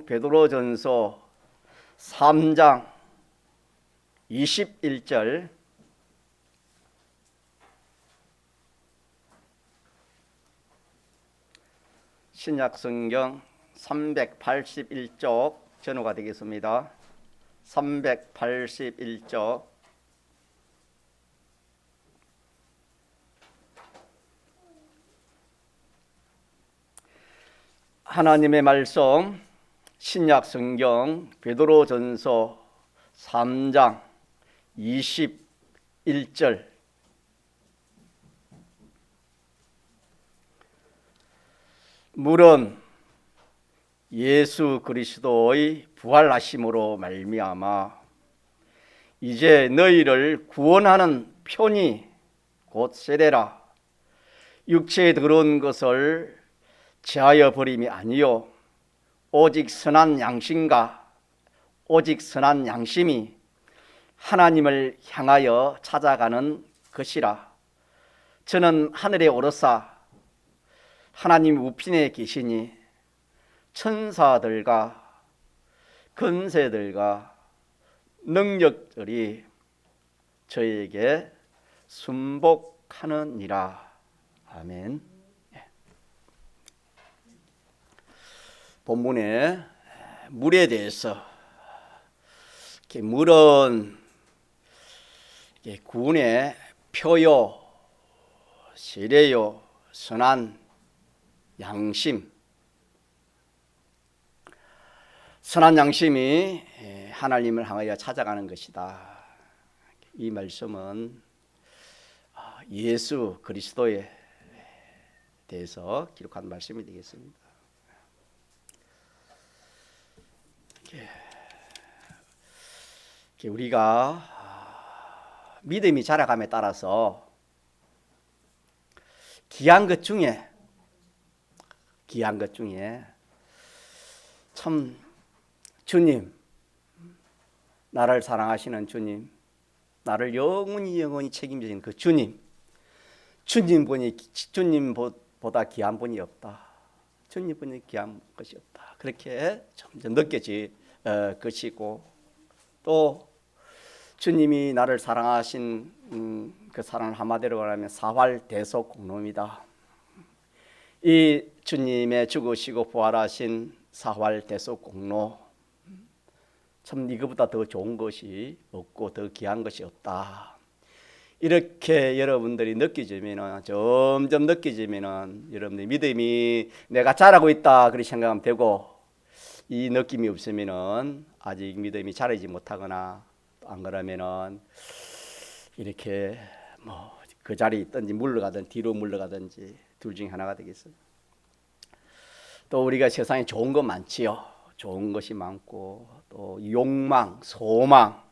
성경 베드로전서 3장 21절 신약성경 381쪽 전후가 되겠습니다. 381쪽 하나님의 말씀 신약성경 베드로전서 3장 21절 물은 예수 그리스도의 부활하심으로 말미암아 이제 너희를 구원하는 편이 곧 세례라 육체에 들어온 것을 제하여 버림이 아니요 오직 선한 양심이 하나님을 향하여 찾아가는 것이라. 저는 하늘에 오르사 하나님 우편에 계시니 천사들과 권세들과 능력들이 저에게 순복하느니라. 아멘. 본문에 물에 대해서 물은 구원의 표요, 세례요, 선한 양심. 선한 양심이 하나님을 향하여 찾아가는 것이다. 이 말씀은 예수 그리스도에 대해서 기록한 말씀이 되겠습니다. 우리가 믿음이 자라감에 따라서 귀한 것 중에 참 주님, 나를 사랑하시는 주님, 나를 영원히 책임지는 그 주님보다 귀한 분이 없다. 주님보다 귀한 것이 없다. 그렇게 점점 느껴질 것이고, 또 주님이 나를 사랑하신 그 사랑을 한마디로 말하면 사활대속공로입니다. 이 주님의 죽으시고 부활하신 사활대속공로, 참 이거보다 더 좋은 것이 없고 더 귀한 것이 없다. 이렇게 여러분들이 점점 느껴지면은 여러분들 믿음이 내가 잘하고 있다 그렇게 생각하면 되고, 이 느낌이 없으면은 아직 믿음이 자라지 못하거나, 안 그러면은 이렇게 그 자리에 있든지 물러가든지 뒤로 물러가든지 둘 중에 하나가 되겠어요. 또 우리가 세상에 좋은 것 많지요. 좋은 것이 많고, 또 욕망, 소망,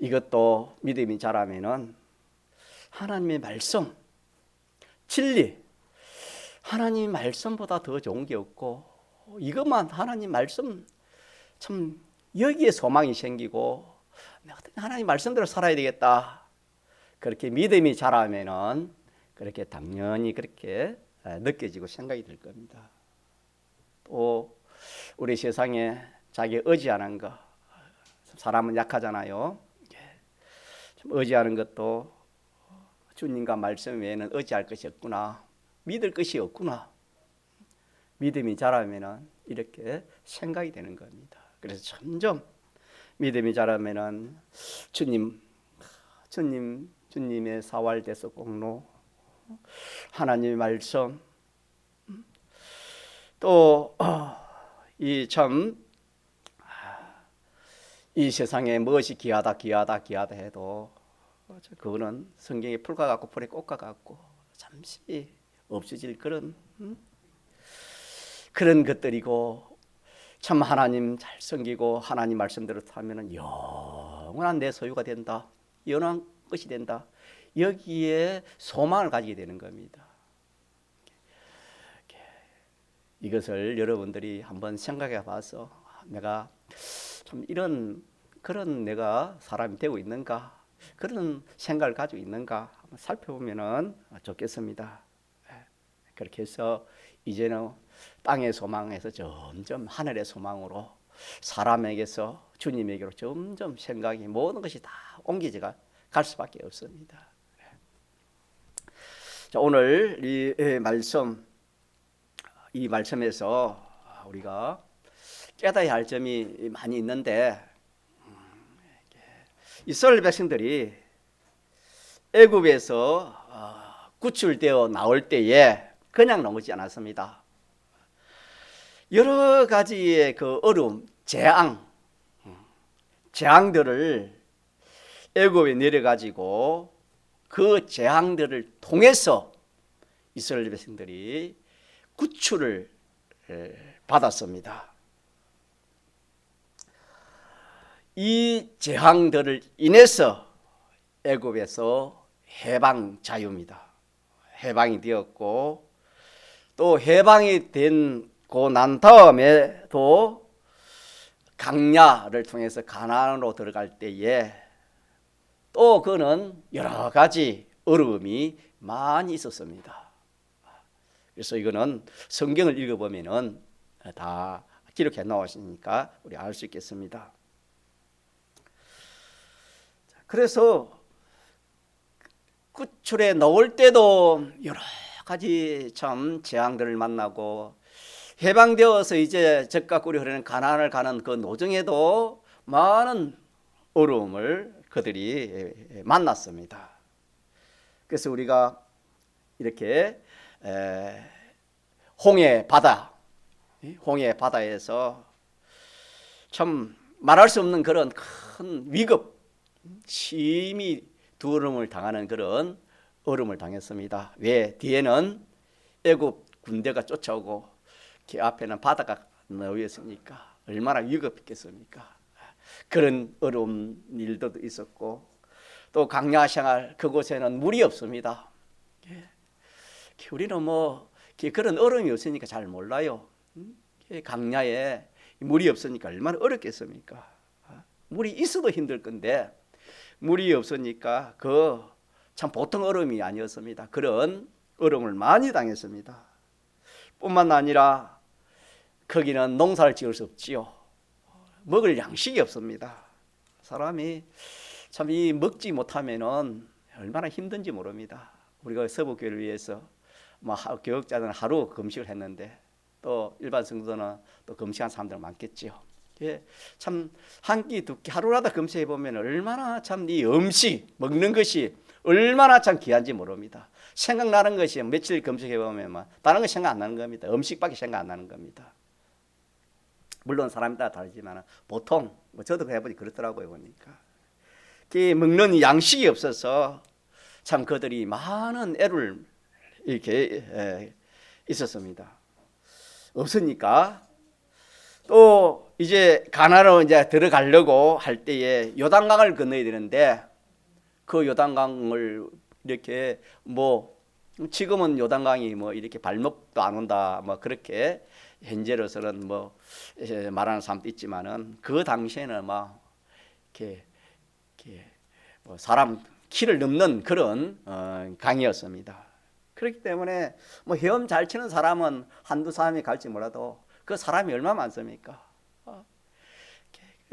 이것도 믿음이 자라면은 하나님의 말씀, 진리, 하나님의 말씀보다 더 좋은 게 없고, 이것만 하나님 말씀, 참 여기에 소망이 생기고 내가 하나님 말씀대로 살아야 되겠다. 그렇게 믿음이 자라면은 그렇게 당연히 그렇게 느껴지고 생각이 될 겁니다. 또 우리 세상에 자기 의지하는 거, 사람은 약하잖아요. 의지하는 것도 주님과 말씀 외에는 의지할 것이 없구나, 믿을 것이 없구나. 믿음이 자라면은 이렇게 생각이 되는 겁니다. 그래서 점점 믿음이 자라면은 주님의 사활대속공로, 하나님의 말씀, 또 이 세상에 무엇이 귀하다 해도 그거는 성경에 풀과 같고 풀의 꽃과 같고 잠시 없어질 그런 것들이고, 참 하나님 잘 섬기고 하나님 말씀대로 살면은 영원한 내 소유가 된다, 영원한 것이 된다. 여기에 소망을 가지게 되는 겁니다. 이것을 여러분들이 한번 생각해 봐서 내가 참 그런 내가 사람이 되고 있는가, 그런 생각을 가지고 있는가 한번 살펴보면 좋겠습니다. 그렇게 해서 이제는 땅의 소망에서 점점 하늘의 소망으로 사람에게서 주님에게로 점점 생각이 모든 것이 다 옮겨져 갈 수밖에 없습니다. 자, 오늘 이 말씀에서 우리가 깨달아야 할 점이 많이 있는데, 이스라엘 백성들이 애굽에서 구출되어 나올 때에 그냥 나오지 않았습니다. 여러 가지의 그 어려움, 재앙들을 애굽에 내려가지고 그 재앙들을 통해서 이스라엘 백성들이 구출을 받았습니다. 이 재앙들을 인해서 애굽에서 해방 자유입니다. 해방이 되었고, 또 해방이 되고 난 다음에도 강야를 통해서 가나안으로 들어갈 때에 또 그는 여러 가지 어려움이 많이 있었습니다. 그래서 이거는 성경을 읽어보면은 다 기록해 놓으시니까 우리 알 수 있겠습니다. 그래서 구출에 나올 때도 여러 가지 참 재앙들을 만나고, 해방되어서 이제 적과 꿀이 흐르는 가나안을 가는 그 노정에도 많은 어려움을 그들이 만났습니다. 그래서 우리가 이렇게 홍해 바다에서 참 말할 수 없는 그런 큰 위급, 심히 두려움을 당하는 그런 어려움을 당했습니다. 왜? 뒤에는 애굽 군대가 쫓아오고 그 앞에는 바다가 놓였으니까 얼마나 위급했겠습니까? 그런 어려운 일도 있었고, 또 강야 생활, 그곳에는 물이 없습니다. 우리는 그런 어려움이 없으니까 잘 몰라요. 강야에 물이 없으니까 얼마나 어렵겠습니까? 물이 있어도 힘들 건데 물이 없으니까 그 참 보통 어려움이 아니었습니다. 그런 어려움을 많이 당했습니다. 뿐만 아니라 거기는 농사를 지을 수 없지요. 먹을 양식이 없습니다. 사람이 참 이 먹지 못하면은 얼마나 힘든지 모릅니다. 우리가 서부교회를 위해서 교역자들은 하루 금식을 했는데, 또 일반 성도는 또 금식한 사람들 많겠지요. 참 한 끼 두 끼 하루라도 금식해 보면 얼마나 참 이 음식 먹는 것이 얼마나 참 귀한지 모릅니다. 생각나는 것이 며칠 금식해 보면 다른 거 생각 안 나는 겁니다. 음식밖에 생각 안 나는 겁니다. 물론 사람에 따라 다르지만 보통 저도 해보니 그렇더라고요. 보니까 먹는 양식이 없어서 참 그들이 많은 애를 이렇게 있었습니다. 없으니까 또 이제 가나안으로 이제 들어가려고 할 때에 요단강을 건너야 되는데, 그 요단강을 이렇게 지금은 요단강이 이렇게 발목도 안 온다 그렇게 현재로서는 말하는 사람도 있지만은, 그 당시에는 이렇게 사람 키를 넘는 그런 강이었습니다. 그렇기 때문에 헤엄 잘 치는 사람은 한두 사람이 갈지 몰라도 그 사람이 얼마나 많습니까?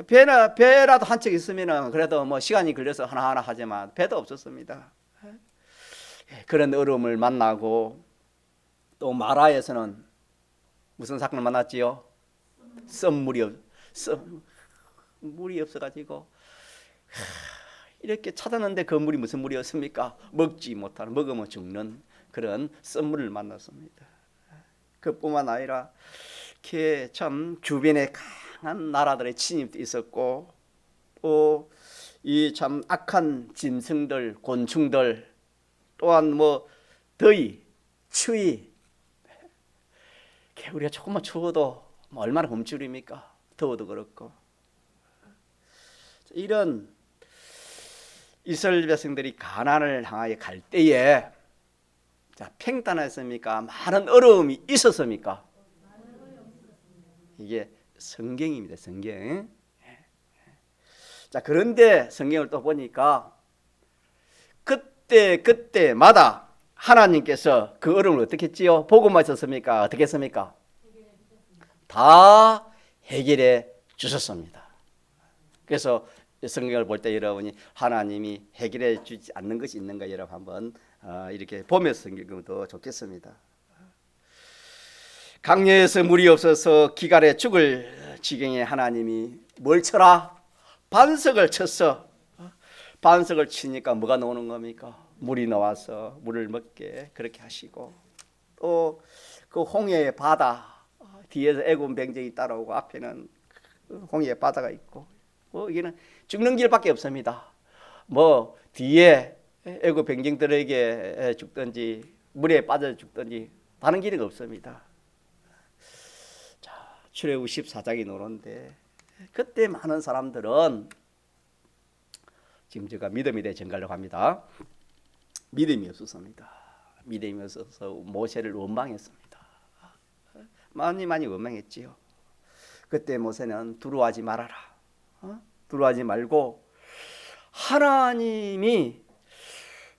배라도 한 척 있으면은 그래도 시간이 걸려서 하나하나 하지만 배도 없었습니다. 그런 어려움을 만나고, 또 마라에서는 무슨 사건을 만났지요? 물이 없어가지고 이렇게 찾았는데 그 물이 무슨 물이었습니까? 먹지 못하는, 먹으면 죽는 그런 쓴물을 만났습니다. 그뿐만 아니라 참 주변에 강한 나라들의 침입도 있었고, 또 이 참 악한 짐승들, 곤충들, 또한 더위, 추위, 우리가 조금만 추워도 얼마나 굶주립니까? 더워도 그렇고. 이런 이스라엘 백성들이 가나안을 향하여 갈 때에 평탄했습니까? 많은 어려움이 있었습니까? 이게 성경입니다. 성경. 그런데 성경을 또 보니까 그때마다 하나님께서 그 얼음을 어떻게 했지요? 보고만 있었습니까? 어떻게 했습니까? 다 해결해 주셨습니다. 그래서 성경을 볼 때 여러분이 하나님이 해결해 주지 않는 것이 있는가 여러분 한번 이렇게 보면서 성경을 더 좋겠습니다. 강야에서 물이 없어서 기갈에 죽을 지경에 하나님이 뭘 쳐라? 반석을 쳤어. 반석을 치니까 뭐가 나오는 겁니까? 물이 나와서 물을 먹게 그렇게 하시고, 또 그 홍해의 바다 뒤에서 애굽 병정이 따라오고 앞에는 홍해의 바다가 있고, 여기는 죽는 길밖에 없습니다. 뭐 뒤에 애굽 병정들에게 죽든지 물에 빠져 죽든지 다른 길이 없습니다. 자, 출애굽 14장이 나오는데 그때 많은 사람들은 지금 제가 믿음에 대해 전가하려고 합니다. 믿음이 없었습니다. 믿음이 없어서 모세를 원망했습니다. 많이 원망했지요. 그때 모세는 두려워하지 말아라. 두려워하지 말고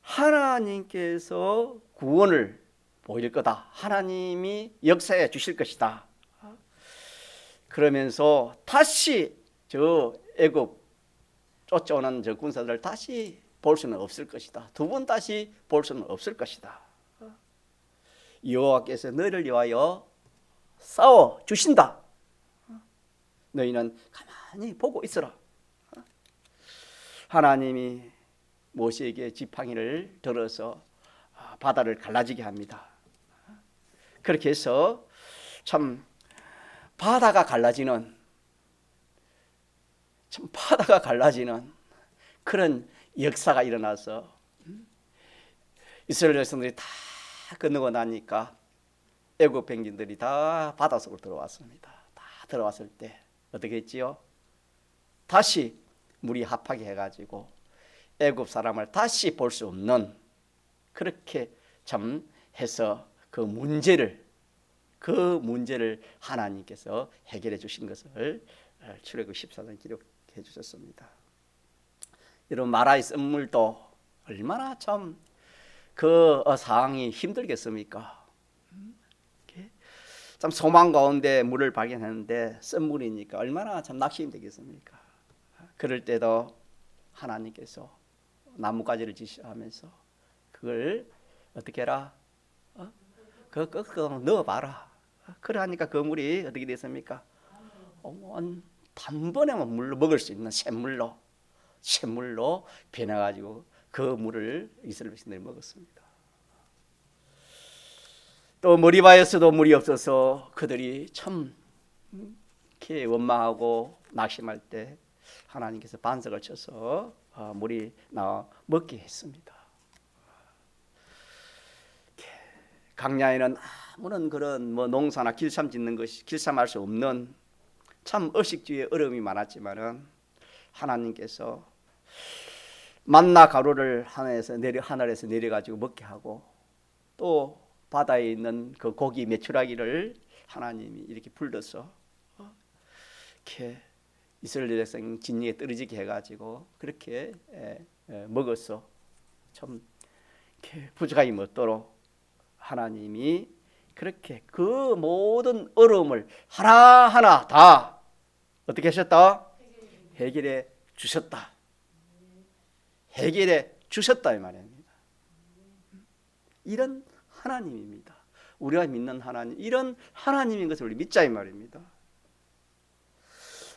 하나님께서 구원을 보일 거다. 하나님이 역사해 주실 것이다. 그러면서 다시 저 애굽 쫓아오는 저 군사들을 다시 볼 수는 없을 것이다. 두 번 다시 볼 수는 없을 것이다. 여호와께서 너희를 위하여 싸워 주신다. 너희는 가만히 보고 있어라. 하나님이 모세에게 지팡이를 들어서 바다를 갈라지게 합니다. 그렇게 해서 참 바다가 갈라지는 그런 역사가 일어나서 이스라엘 백성들이 다 건너고 나니까 애굽 백성들이 다 바닷속으로 들어왔습니다. 다 들어왔을 때 어떻게 했지요? 다시 물이 합하게 해가지고 애굽 사람을 다시 볼 수 없는, 그렇게 참 해서 그 문제를 하나님께서 해결해 주신 것을 출애굽 14장 기록해 주셨습니다. 여러분, 마라의 썰물도 얼마나 참 그 상황이 힘들겠습니까? 참 소망 가운데 물을 발견했는데 썰물이니까 얼마나 참 낙심이 되겠습니까? 그럴 때도 하나님께서 나뭇가지를 지시하면서 그걸 어떻게 해라? 그 꺾어 넣어봐라. 그러니까 그 물이 어떻게 됐습니까? 단번에만 물로 먹을 수 있는 샘물로 변해가지고 그 물을 이스라엘 백성들이 먹었습니다. 또 머리바에서도 물이 없어서 그들이 참 이렇게 원망하고 낙심할 때 하나님께서 반석을 쳐서 물이 나와 먹게 했습니다. 강야에는 아무런 그런 농사나 길쌈 짓는 것이 길쌈할 수 없는 참 의식주의 어려움이 많았지만은 하나님께서 만나 가루를 하늘에서 내려가지고 먹게 하고, 또 바다에 있는 그 고기 메추라기를 하나님이 이렇게 불러서 이렇게 이스라엘 백성 진리에 떨어지게 해가지고 그렇게 먹어서 참 이렇게 부족함이 없도록 하나님이 그렇게 그 모든 어려움을 하나하나 다 어떻게 하셨다? 해결해 주셨다. 해결해 주셨다 이 말입니다. 이런 하나님입니다. 우리가 믿는 하나님, 이런 하나님인 것을 우리 믿자 이 말입니다.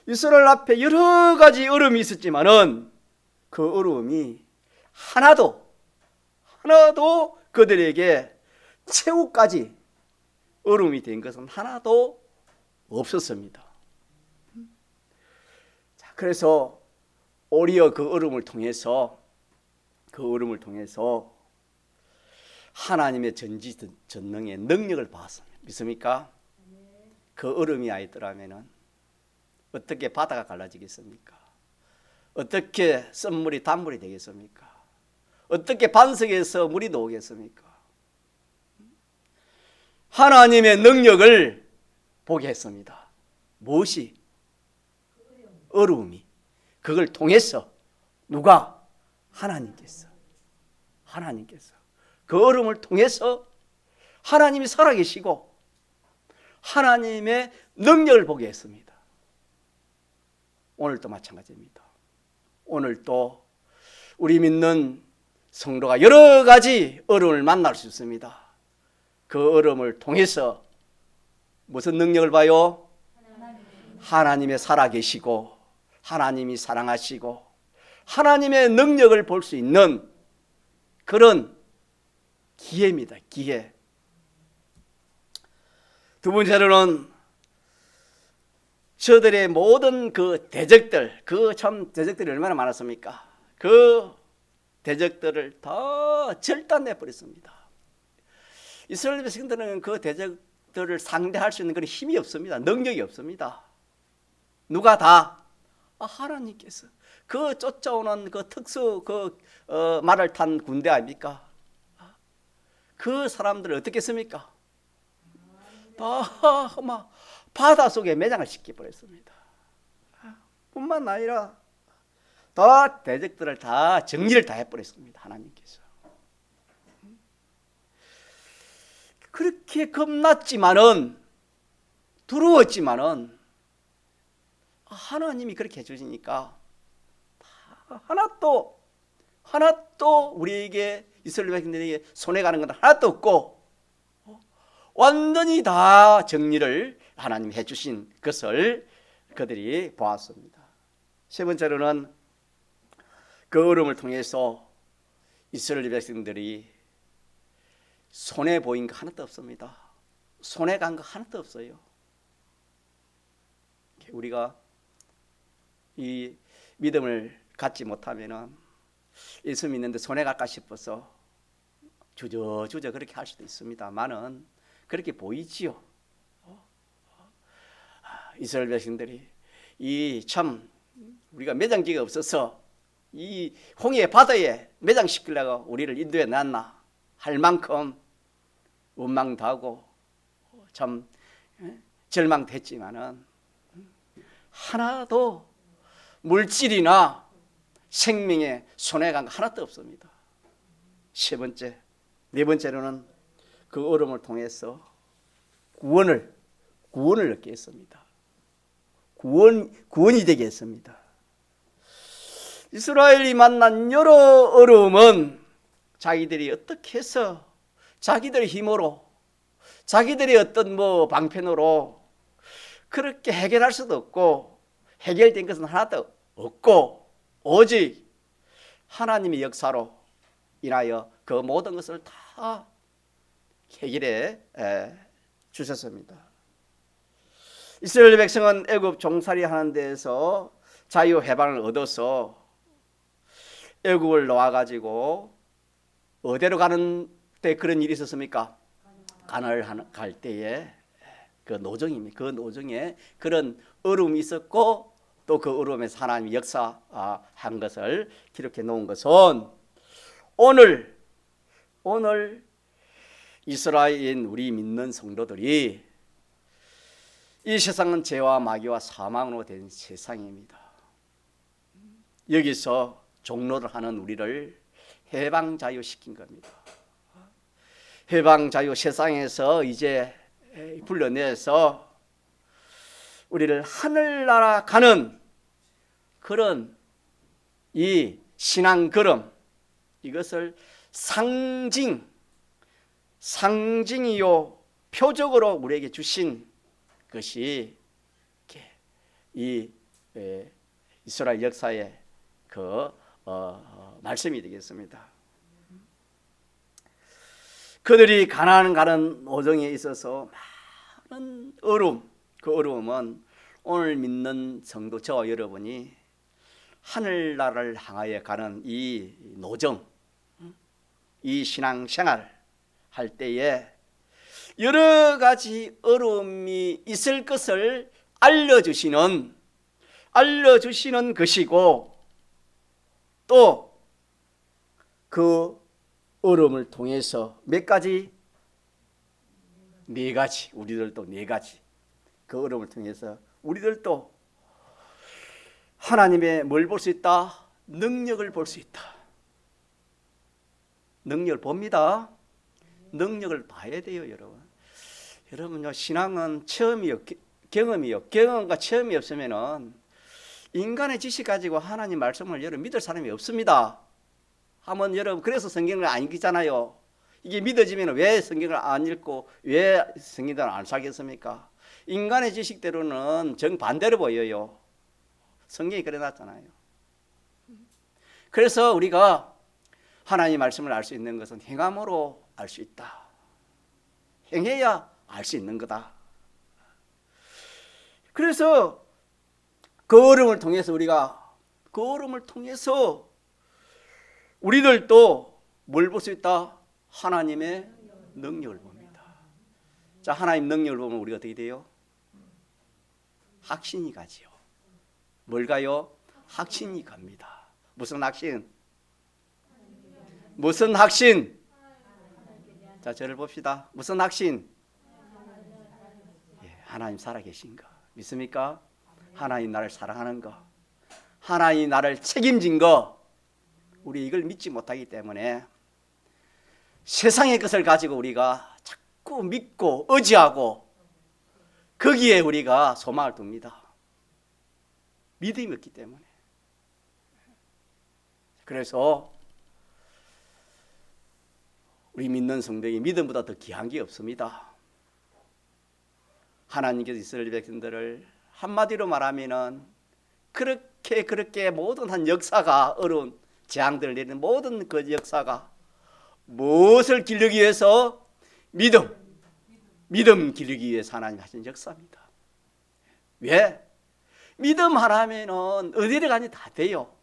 이스라엘 앞에 여러 가지 어려움이 있었지만은 그 어려움이 하나도 그들에게 최후까지 어려움이 된 것은 하나도 없었습니다. 자, 그래서 오히려 그 어려움을 통해서 하나님의 전지전능의 능력을 봤습니다. 믿습니까? 그 어려움이 아니더라면은 어떻게 바다가 갈라지겠습니까? 어떻게 썰물이 단물이 되겠습니까? 어떻게 반석에서 물이 나오겠습니까? 하나님의 능력을 보게 했습니다. 무엇이? 어려움이. 그걸 통해서 누가? 하나님께서 그 얼음을 통해서 하나님이 살아계시고 하나님의 능력을 보게 했습니다. 오늘도 마찬가지입니다. 오늘도 우리 믿는 성도가 여러 가지 어려움을 만날 수 있습니다. 그 어려움을 통해서 무슨 능력을 봐요? 하나님의 살아계시고 하나님이 사랑하시고 하나님의 능력을 볼 수 있는 그런 기회입니다. 기회. 두 번째로는 저들의 모든 그 대적들, 그 참 대적들이 얼마나 많았습니까? 그 대적들을 다 절단내 버렸습니다. 이스라엘 백성들은 그 대적들을 상대할 수 있는 그런 힘이 없습니다. 능력이 없습니다. 누가 다? 하나님께서 그 쫓아오는 그 특수 말을 탄 군대 아닙니까? 그 사람들을 어떻게 했습니까? 다 막 바다 속에 매장을 시켜버렸습니다. 뿐만 아니라 다 대적들을 다 정리를 다 해버렸습니다. 하나님께서. 그렇게 겁났지만은 두려웠지만은 하나님이 그렇게 해주시니까 하나도 우리에게 이스라엘 백성들에게 손해가는 건 하나도 없고 완전히 다 정리를 하나님이 해주신 것을 그들이 보았습니다. 세 번째로는 그 어려움을 통해서 이스라엘 백성들이 손해 보인 거 하나도 없습니다. 손해 간 거 하나도 없어요. 우리가 이 믿음을 갖지 못하면은 예수 믿는데 손해 갈까 싶어서 주저주저 그렇게 할 수도 있습니다만은 그렇게 보이지요. 이스라엘 백성들이 이 참 우리가 매장지가 없어서 이 홍해 바다에 매장시키려고 우리를 인도해 놨나 할 만큼 원망도 하고 참 절망됐지만은 하나도 물질이나 생명에 손해간 거 하나도 없습니다. 네 번째로는 그 어려움을 통해서 구원을 얻게 했습니다. 구원이 되게 했습니다. 이스라엘이 만난 여러 어려움은 자기들이 어떻게 해서 자기들의 힘으로 자기들의 어떤 방편으로 그렇게 해결할 수도 없고 해결된 것은 하나도 없고 오직 하나님의 역사로 인하여 그 모든 것을 다 해결해 주셨습니다. 이스라엘 백성은 애굽 종살이 하는 데에서 자유 해방을 얻어서 애굽을 놓아가지고 어디로 가는 때 그런 일이 있었습니까? 가나안을 갈 때에 그 노정입니다. 그 노정에 그런 어려움이 있었고 또 그 어려움에서 하나님이 역사한 것을 기록해 놓은 것은 오늘 이스라엘인 우리 믿는 성도들이 이 세상은 죄와 마귀와 사망으로 된 세상입니다. 여기서 종로를 하는 우리를 해방자유시킨 겁니다. 해방자유 세상에서 이제 불러내서 우리를 하늘나라 가는 그런 이 신앙 걸음 이것을 상징이요 표적으로 우리에게 주신 것이 이 이스라엘 역사의 그 말씀이 되겠습니다. 그들이 가나안 가는 오정에 있어서 많은 어려움, 그 어려움은 오늘 믿는 성도 저와 여러분이 하늘나라를 향하여 가는 이 노정, 이 신앙생활 할 때에 여러 가지 어려움이 있을 것을 알려주시는 것이고 또 그 어려움을 통해서 몇 가지? 네 가지. 우리들도 네 가지. 그 어려움을 통해서 우리들도 하나님의 뭘 볼 수 있다? 능력을 볼 수 있다. 능력을 봅니다. 능력을 봐야 돼요, 여러분. 여러분요, 신앙은 체험이요, 경험이요. 경험과 체험이 없으면은 인간의 지식 가지고 하나님 말씀을 여러분 믿을 사람이 없습니다. 한번 여러분 그래서 성경을 안 읽잖아요. 이게 믿어지면 왜 성경을 안 읽고 왜 성경을 안 사겠습니까? 인간의 지식대로는 정반대로 보여요. 성경이 그래놨잖아요. 그래서 우리가 하나님의 말씀을 알 수 있는 것은 행함으로 알 수 있다. 행해야 알 수 있는 거다. 그래서 그 어려움을 통해서 우리들도 뭘 볼 수 있다? 하나님의 능력을 봅니다. 자, 하나님 능력을 보면 우리가 어떻게 돼요? 확신이 가지요. 뭘 가요? 확신이 갑니다. 무슨 확신? 무슨 확신? 자, 저를 봅시다. 무슨 확신? 예, 하나님 살아계신 거. 믿습니까? 하나님 나를 사랑하는 거. 하나님 나를 책임진 거. 우리 이걸 믿지 못하기 때문에 세상의 것을 가지고 우리가 자꾸 믿고 의지하고 거기에 우리가 소망을 둡니다. 믿음이 없기 때문에. 그래서 우리 믿는 성도에게 믿음보다 더 귀한 게 없습니다. 하나님께서 이스라엘 백성들을 한마디로 말하면은 그렇게 모든 한 역사가 어려운 재앙들을 내리는 모든 그 역사가 무엇을 기르기 위해서? 믿음 기르기 위해서 하나님 하신 역사입니다. 왜? 믿음 하나면은 어디를 가니 다 돼요.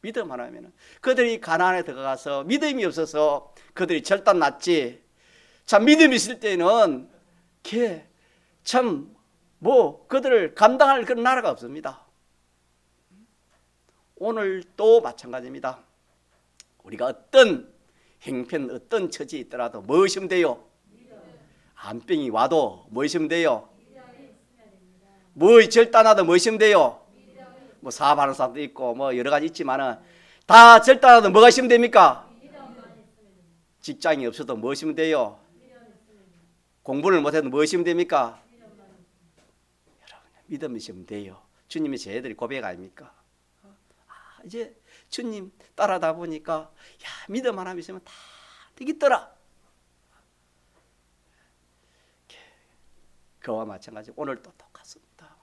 믿음 하나면은 그들이 가나안에 들어가서 믿음이 없어서 그들이 절단 났지. 참 믿음이 있을 때는 그들을 감당할 그런 나라가 없습니다. 오늘 또 마찬가지입니다. 우리가 어떤 형편, 어떤 처지에 있더라도 무엇이면 돼요? 암병이 와도 무엇이면 돼요? 절단하도 무엇이면 돼요? 뭐 사업하는 사람도 있고 뭐 여러 가지 있지만은 다 절단하도 뭐가 있으면 됩니까? 직장이 없어도 무엇이면 돼요? 공부를 못해도 무엇이면 됩니까? 여러분 믿음이 있으면 돼요. 주님이 저희들이 고백 아닙니까? 이제 주님 따라다 보니까 믿음 하나 있으면 다 되겠더라. 그와 마찬가지 오늘도 똑같습니다.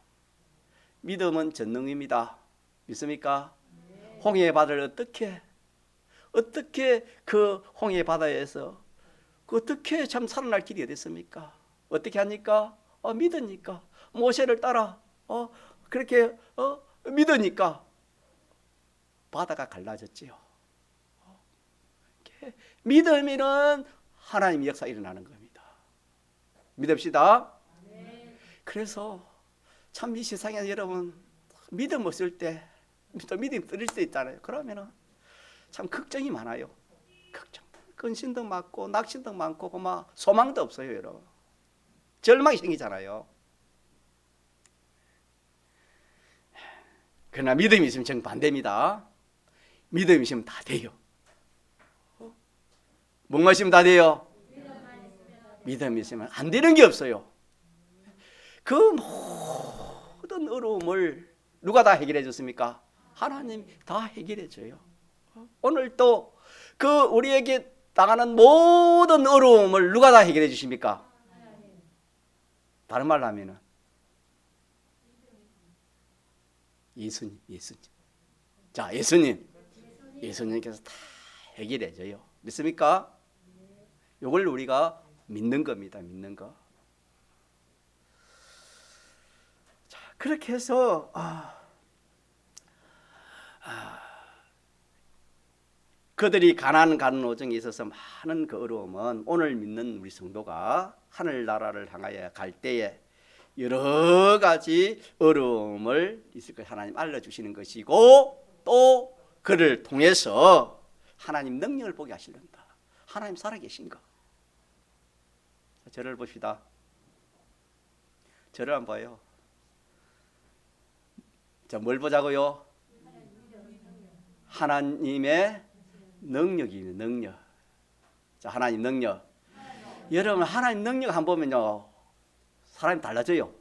믿음은 전능입니다. 믿습니까? 홍해 바다를 어떻게 그 홍해 바다에서 어떻게 참 살아날 길이 어디 있습니까? 어떻게 하니까? 믿으니까 모세를 따라 그렇게 믿으니까 바다가 갈라졌지요. 믿으면은 하나님의 역사 일어나는 겁니다. 믿읍시다. 그래서 참 이 세상에 여러분 믿음 없을 때 또 믿음이 떨어질 수 있잖아요. 그러면은 참 걱정이 많아요. 근심도 많고 낙심도 많고 막 소망도 없어요, 여러분. 절망이 생기잖아요. 그러나 믿음이 있으면 정반대입니다. 믿음이 있으면 다 돼요. 뭔가 있으면 다 돼요. 믿음이 있으면 안 되는 게 없어요. 그 모든 어려움을 누가 다 해결해 줬습니까? 하나님이 다 해결해 줘요. 오늘 또 그 우리에게 당하는 모든 어려움을 누가 다 해결해 주십니까? 다른 말로 하면은 예수님. 자, 예수님께서 다 해결해 줘요. 믿습니까? 이걸 우리가 믿는 겁니다. 믿는 거. 자, 그렇게 해서 그들이 가나안 가는 오정에 있어서 많은 그 어려움은 오늘 믿는 우리 성도가 하늘나라를 향하여 갈 때에 여러 가지 어려움을 있을 것 하나님 알려주시는 것이고 또 그를 통해서 하나님 능력을 보게 하시는다. 하나님 살아계신 거. 저를 봅시다. 저를 한번 봐요. 자, 뭘 보자고요? 하나님의 능력이에요. 능력. 자, 하나님 능력. 여러분 하나님 능력 한번 보면요 사람이 달라져요.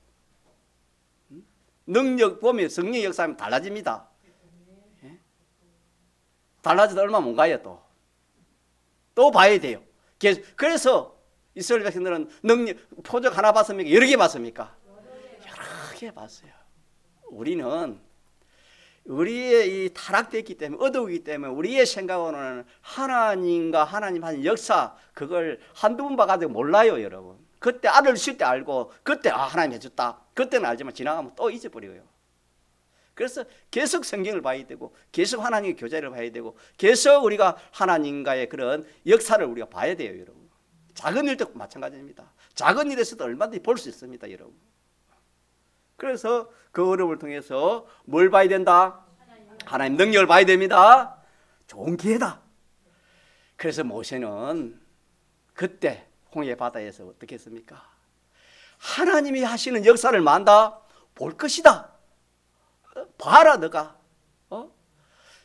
능력 보면 성령 역사하면 달라집니다. 예? 달라져도 얼마 못 가요. 또 봐야 돼요. 그래서 이스라엘 백성들은 능력 표적 하나 봤습니까? 여러 개 봤습니까? 여러 개 봤어요. 우리는 우리의 이 타락됐기 때문에 어두우기 때문에 우리의 생각으로는 하나님과 하나님 하는 역사 그걸 한두 번 봐가지고 몰라요. 여러분 그때 알을 쉴 때 알고 그때 하나님 해줬다 그때는 알지만 지나가면 또 잊어버려요. 그래서 계속 성경을 봐야 되고 계속 하나님의 교제를 봐야 되고 계속 우리가 하나님과의 그런 역사를 우리가 봐야 돼요. 여러분 작은 일도 마찬가지입니다. 작은 일에서도 얼마든지 볼 수 있습니다. 여러분 그래서 그 어려움을 통해서 뭘 봐야 된다? 하나님 능력을 봐야 됩니다. 좋은 기회다. 그래서 모세는 그때 홍해 바다에서 어떻게 했습니까? 하나님이 하시는 역사를 만다 볼 것이다. 봐라 너가.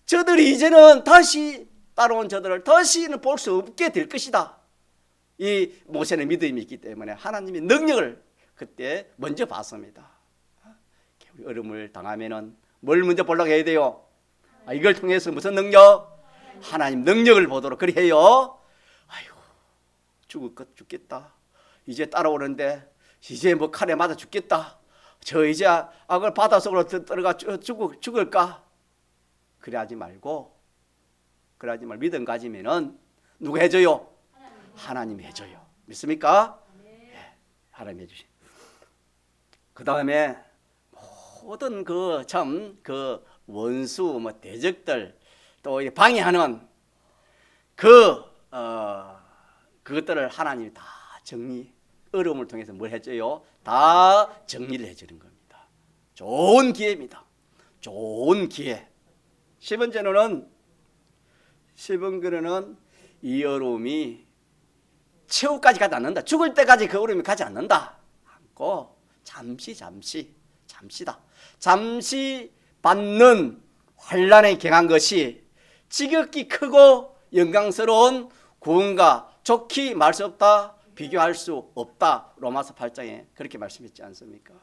저들이 이제는 다시 따라온 저들을 다시는 볼 수 없게 될 것이다. 이 모세는 믿음이 있기 때문에 하나님의 능력을 그때 먼저 봤습니다. 어려움을 당하면은 뭘 먼저 보려고 해야 돼요? 이걸 통해서 무슨 능력? 하나님 능력을 보도록 그리 해요. 아이고 죽을 것 죽겠다. 이제 따라오는데 이제 뭐 칼에 맞아 죽겠다. 저 이제 악을 바닷속으로 들어가 죽을까? 그래 하지 말고 믿음 가지면은 누가 해줘요? 하나님이 해줘요. 믿습니까? 네. 하나님 해주시. 그 다음에 모든 그 원수 뭐 대적들 또 방해하는 그것들을 하나님이 다 어려움을 통해서 뭘 해줘요? 다 정리를 해주는 겁니다. 좋은 기회입니다. 좋은 기회. 10번째로는 이 어려움이 최후까지 가지 않는다. 죽을 때까지 그 어려움이 가지 않는다. 않고 잠시다. 잠시 받는 환난에 경한 것이 지극히 크고 영광스러운 구원과 좋게 말할 수 없다. 비교할 수 없다. 로마서 8장에 그렇게 말씀했지 않습니까?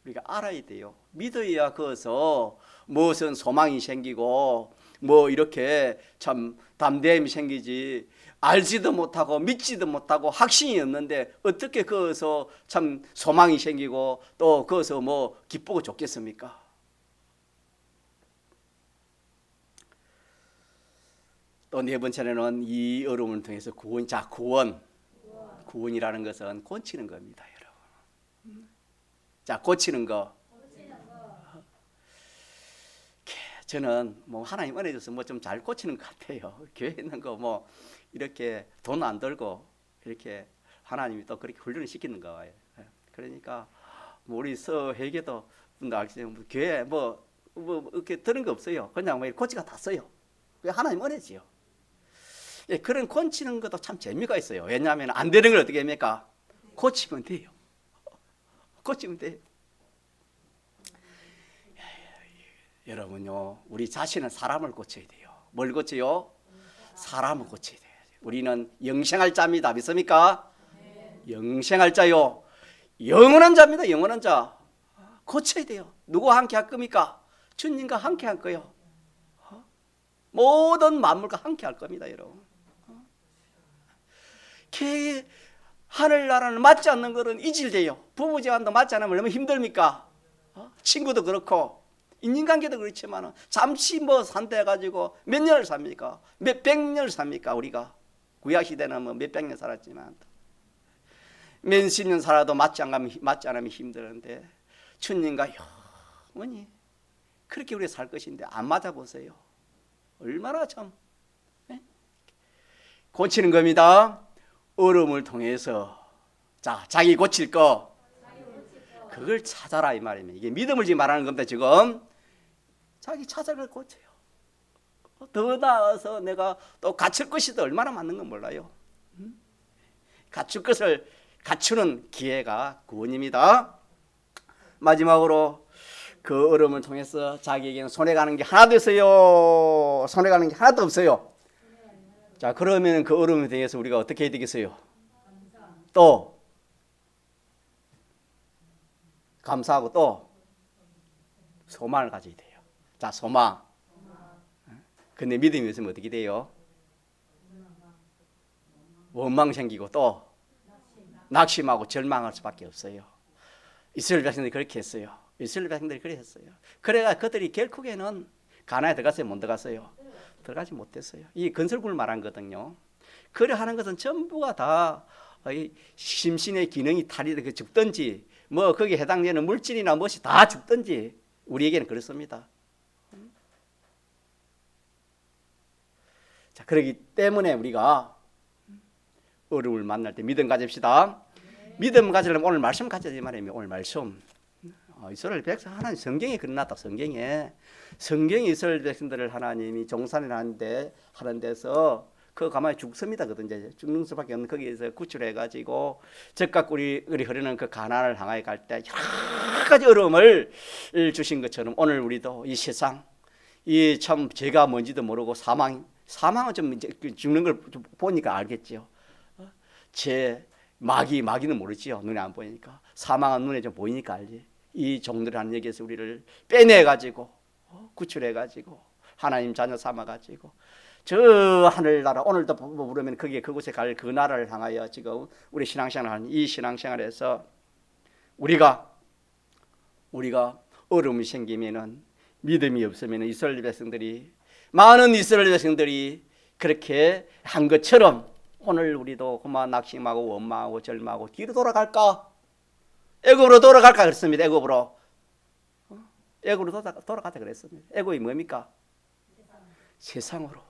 우리가 알아야 돼요. 믿어야 거기서 무슨 소망이 생기고 뭐 이렇게 참 담대함이 생기지 알지도 못하고 믿지도 못하고 확신이 없는데 어떻게 거기서 참 소망이 생기고 또 거기서 뭐 기쁘고 좋겠습니까? 또 네 번째는 이 어려움을 통해서 구원이라는 것은 고치는 겁니다, 여러분. 자, 고치는 거. 저는 뭐 하나님 은혜 줘서 뭐 좀 잘 고치는 것 같아요. 교회 있는 거 뭐 이렇게 돈 안 들고 이렇게 하나님이 또 그렇게 훈련을 시키는 거예요. 그러니까 뭐 우리 회계도 분도 알겠지만 교회 뭐 이렇게 들은 거 없어요. 그냥 뭐 고치가 다 써요. 그게 하나님 은혜지요. 예, 그런 고치는 것도 참 재미가 있어요. 왜냐하면 안 되는 걸 어떻게 합니까? 고치면 돼요. 고치면 돼요. 여러분요, 우리 자신은 사람을 고쳐야 돼요. 뭘 고쳐요? 사람을 고쳐야 돼요. 우리는 영생할 자입니다. 믿습니까? 네. 영생할 자요. 영원한 자입니다. 영원한 자. 고쳐야 돼요. 누구와 함께 할 겁니까? 주님과 함께 할 거요. 모든 만물과 함께 할 겁니다, 여러분. 하늘나라는 맞지 않는 것은 이질돼요. 부부지간도 맞지 않으면 얼마나 힘듭니까? 친구도 그렇고 인간관계도 그렇지만 잠시 뭐 산다 해가지고 몇 년을 삽니까? 몇 백 년을 삽니까? 우리가 구약시대는 뭐 몇백 년 살았지만 몇십 년 살아도 맞지 않으면 힘드는데 주님과 영원히 그렇게 우리 살 것인데 안 맞아보세요. 얼마나 참 고치는 겁니다. 어려움을 통해서 자기 고칠 거 그걸 찾아라 이 말입니다. 이게 믿음을 지금 말하는 겁니다. 지금 자기 찾아를 고쳐요. 더 나아서 내가 또 갖출 것이 더 얼마나 많은 건 몰라요. 갖출 것을 갖추는 기회가 구원입니다. 마지막으로 그 어려움을 통해서 자기에게는 손해가는 게 하나도 없어요. 손해가는 게 하나도 없어요. 자, 그러면 그 어려움에 대해서 우리가 어떻게 해야 되겠어요? 또 감사하고 또 소망을 가져야 돼요. 자, 소망. 근데 믿음이 없으면 어떻게 돼요? 원망 생기고 또 낙심하고 절망할 수밖에 없어요. 이스라엘 백성들이 그렇게 했어요. 이스라엘 백성들이 그렇게 했어요. 그래가 그들이 결국에는 가나안에 들어갔어요? 못 들어갔어요? 들어가지 못했어요. 이 건설군을 말한 거거든요. 그래 하는 것은 전부가 다 심신의 기능이 탈이 죽든지 뭐 거기에 해당되는 물질이나 무엇이 다 죽든지 우리에게는 그렇습니다. 자, 그렇기 때문에 우리가 어려움을 만날 때 믿음 가집시다. 믿음 가지려면 오늘 말씀 가져야 말이에요. 오늘 말씀. 이스라엘 백성 하나님 성경에 그려놨다. 성경에 이스라엘 백성들을 하나님이 종산을 하는 데서 그 가만히 죽습니다. 이제 죽는 수밖에 없는 거기에서 구출해 가지고 즉각 우리 흐르는 그 가나안을 향하여 갈 때 여러 가지 어려움을 주신 것처럼 오늘 우리도 이 세상 이 참 죄가 뭔지도 모르고 사망은 좀 이제 죽는 걸 보니까 알겠죠. 마귀는 모르지요. 눈에 안 보이니까. 사망은 눈에 좀 보이니까 알지. 이 종들을 하는 여기에서 우리를 빼내 가지고 구출해 가지고 하나님 자녀 삼아 가지고 저 하늘나라 오늘도 부르면 그곳에 갈 그 나라를 향하여 지금 우리 신앙생활을 하는 이 신앙생활에서 우리가 어려움이 생기면은 믿음이 없으면 이스라엘 백성들이 많은 이스라엘 백성들이 그렇게 한 것처럼 오늘 우리도 그만 낙심하고 원망하고 절망하고 뒤로 돌아갈까? 애굽으로 돌아갈까 그랬습니다. 애굽으로 돌아가자 그랬습니다. 애굽이 뭡니까? 세상으로.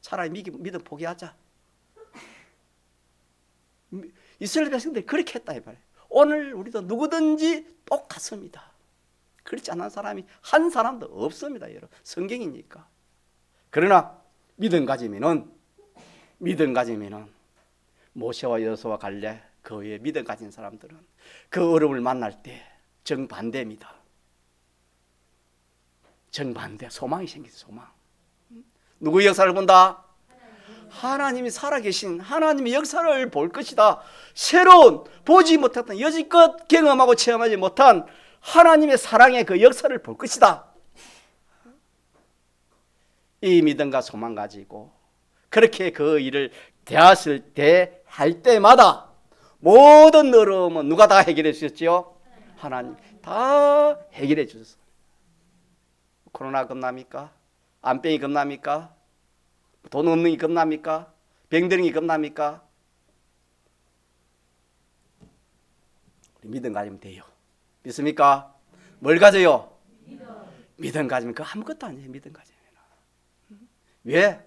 차라리 믿음 포기하자. 이스라엘 백성들이 그렇게 했다 이 말이에요. 오늘 우리도 누구든지 똑같습니다. 그렇지 않은 사람이 한 사람도 없습니다. 여러분. 성경이니까. 그러나 믿음 가지면은 모세와 여호수아 갈렙 그 외에 믿음 가진 사람들은 그 어려움을 만날 때 정반대입니다. 정반대. 소망이 생기죠. 소망. 누구의 역사를 본다? 하나님이 살아계신 하나님의 역사를 볼 것이다. 새로운 보지 못했던 여지껏 경험하고 체험하지 못한 하나님의 사랑의 그 역사를 볼 것이다. 이 믿음과 소망 가지고 그렇게 그 일을 할 때마다 모든 어려움은 누가 다 해결해 주셨지요? 하나님 다 해결해 주셨어요. 코로나 겁납니까? 암병이 겁납니까? 돈 없는 게 겁납니까? 병드는 게 겁납니까? 믿음 가지면 돼요. 믿습니까? 뭘 가져요? 믿음 가지면 그 아무것도 아니에요. 믿음 가지면. 왜?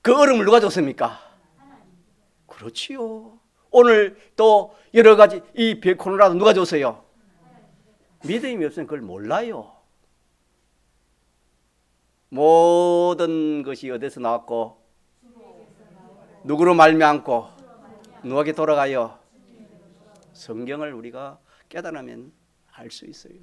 그 어려움을 누가 줬습니까? 그렇지요. 오늘 또 여러 가지 이 코로나도 누가 줬어요? 믿음이 없으면 그걸 몰라요. 모든 것이 어디서 나왔고 누구로 말미암고 누구에게 돌아가요? 성경을 우리가 깨달으면 알 수 있어요.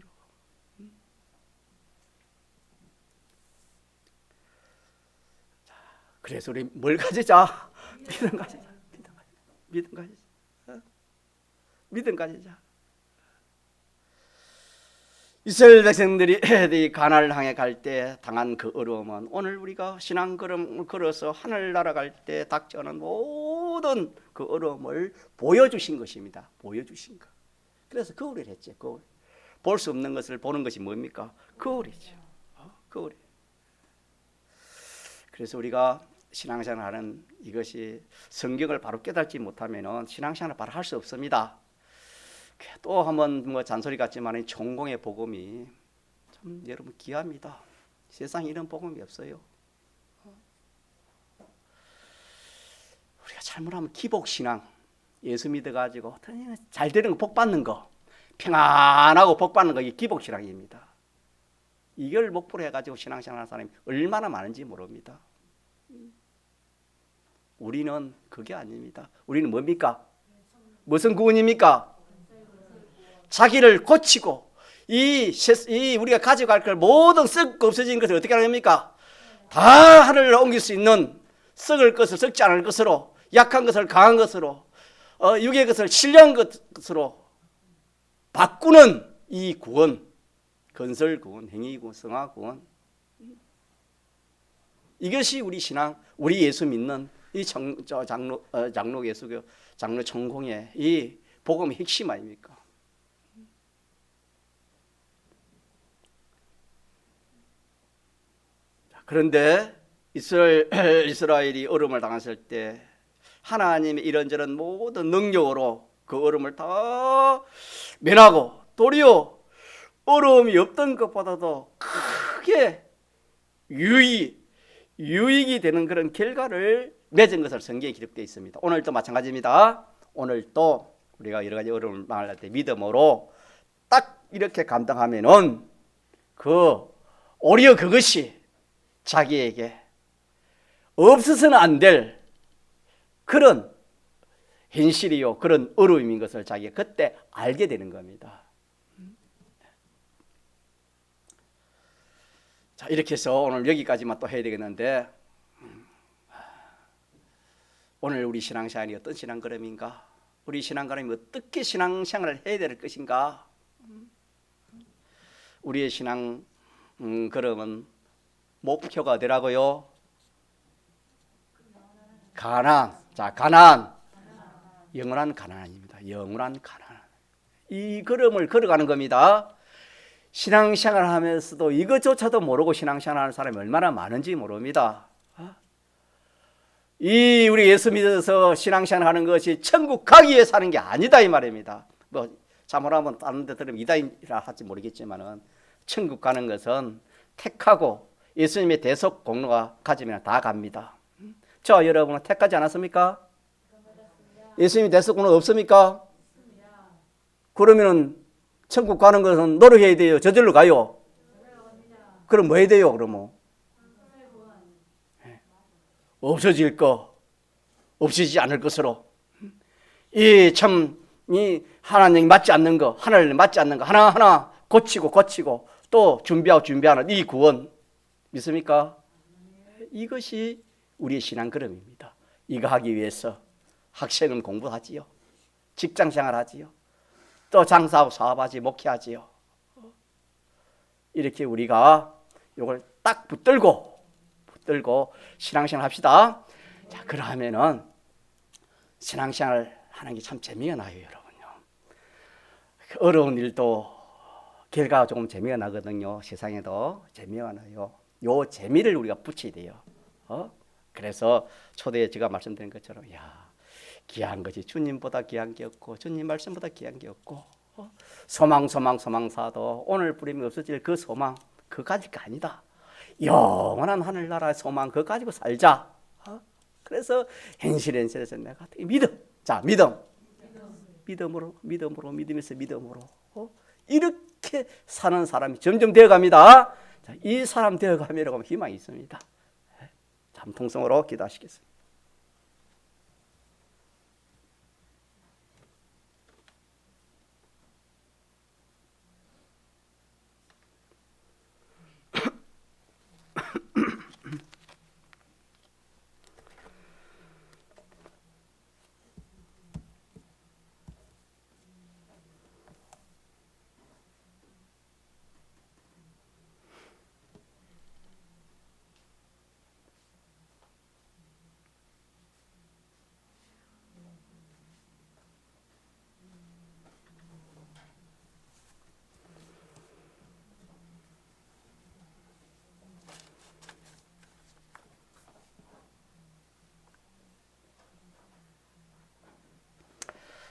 그래서 우리 뭘 가지자? 믿음 가지자. 믿음 가지자. 이스라엘 백성들이 가나안을 향해 갈 때 당한 그 어려움은 오늘 우리가 신앙 걸음을 걸어서 하늘나라 갈 때 닥쳐오는 모든 그 어려움을 보여주신 것입니다. 보여주신 것. 그래서 거울을 했죠. 거울. 볼 수 없는 것을 보는 것이 뭡니까? 거울이죠. 거울이. 그래서 우리가 신앙생활하는 이것이 성경을 바로 깨닫지 못하면 신앙생활을 바로 할 수 없습니다. 또 한번 뭐 잔소리 같지만 천공의 복음이 참 여러분 귀합니다. 세상에 이런 복음이 없어요. 우리가 잘못하면 기복신앙, 예수 믿어가지고 잘 되는 거 복 받는 거, 평안하고 복 받는 거 이게 기복신앙입니다. 이걸 목표로 해가지고 신앙생활하는 사람이 얼마나 많은지 모릅니다. 우리는 그게 아닙니다. 우리는 뭡니까? 무슨 구원입니까? 자기를 고치고 우리가 가져갈 걸 모든 썩 없어진 것을 어떻게 합니까? 다 하늘로 옮길 수 있는 썩을 것을 썩지 않을 것으로 약한 것을 강한 것으로 육의 것을 신령한 것으로 바꾸는 이 구원, 건설 구원, 행위 구원, 성화 구원, 이것이 우리 신앙, 우리 예수 믿는 이 장로 예수교, 장로 천공의 이 복음의 핵심 아닙니까? 그런데 이스라엘이 어려움을 당했을 때 하나님의 이런저런 모든 능력으로 그 어려움을 다 면하고 도리어 어려움이 없던 것보다도 크게 유익이 되는 그런 결과를 맺은 것을 성경에 기록되어 있습니다. 오늘도 마찬가지입니다. 오늘도 우리가 여러 가지 어려움을 당할 때 믿음으로 딱 이렇게 감당하면은 오히려 그것이 자기에게 없어서는 안 될 그런 현실이요, 그런 어려움인 것을 자기가 그때 알게 되는 겁니다. 자, 이렇게 해서 오늘 여기까지만 또 해야 되겠는데, 오늘 우리 신앙생활이 어떤 신앙걸음인가? 우리 신앙걸음이 어떻게 신앙생활을 해야 될 것인가? 우리의 신앙 걸음은 목표가 어디라고요? 가나안. 자, 가나안. 영원한 가나안입니다. 영원한 가나안. 이 걸음을 걸어가는 겁니다. 신앙생활을 하면서도 이것조차도 모르고 신앙생활하는 사람이 얼마나 많은지 모릅니다. 우리 예수 믿어서 신앙생활하는 것이 천국 가기 위해 사는 게 아니다 이 말입니다. 잘못하면 다른 데 들으면 이단이라 할지 모르겠지만은 천국 가는 것은 택하고 예수님의 대속 공로가 가지면 다 갑니다. 저 여러분은 택하지 않았습니까? 예수님의 대속 공로가 없습니까? 그러면은 천국 가는 것은 노력해야 돼요? 저절로 가요? 그럼 뭐 해야 돼요? 그러면 없어질 거, 없어지지 않을 것으로 이 하나님 맞지 않는 거, 하나님 맞지 않는 거 하나하나 고치고 또 준비하는 이 구원 믿습니까? 이것이 우리의 신앙 걸음입니다. 이거 하기 위해서 학생은 공부하지요. 직장생활 하지요. 또 장사하고 사업하지, 목회하지요. 이렇게 우리가 이걸 딱 붙들고 신앙생활 합시다. 자, 그러면은 신앙생활 하는 게 참 재미가 나요, 여러분요. 어려운 일도 결과가 조금 재미가 나거든요. 세상에도 재미가 나요. 요 재미를 우리가 붙여야 돼요. 그래서 초대에 제가 말씀드린 것처럼, 귀한 것이 주님보다 귀한 게 없고 주님 말씀보다 귀한 게 없고 소망사도 오늘 뿌림이 없어질 그 소망 그거 가질 게 아니다. 영원한 하늘나라의 소망 그거 가지고 살자. 그래서 현실에서 내가 믿음. 자, 믿음에서 믿음으로 이렇게 사는 사람이 점점 되어갑니다. 자, 이 사람 되어가면 희망이 있습니다. 잠통성으로 기도하시겠습니다.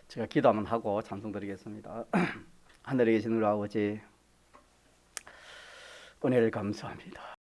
제가 기도 한번 하고 찬송 드리겠습니다. 하늘에 계신 우리 아버지, 은혜를 감사합니다.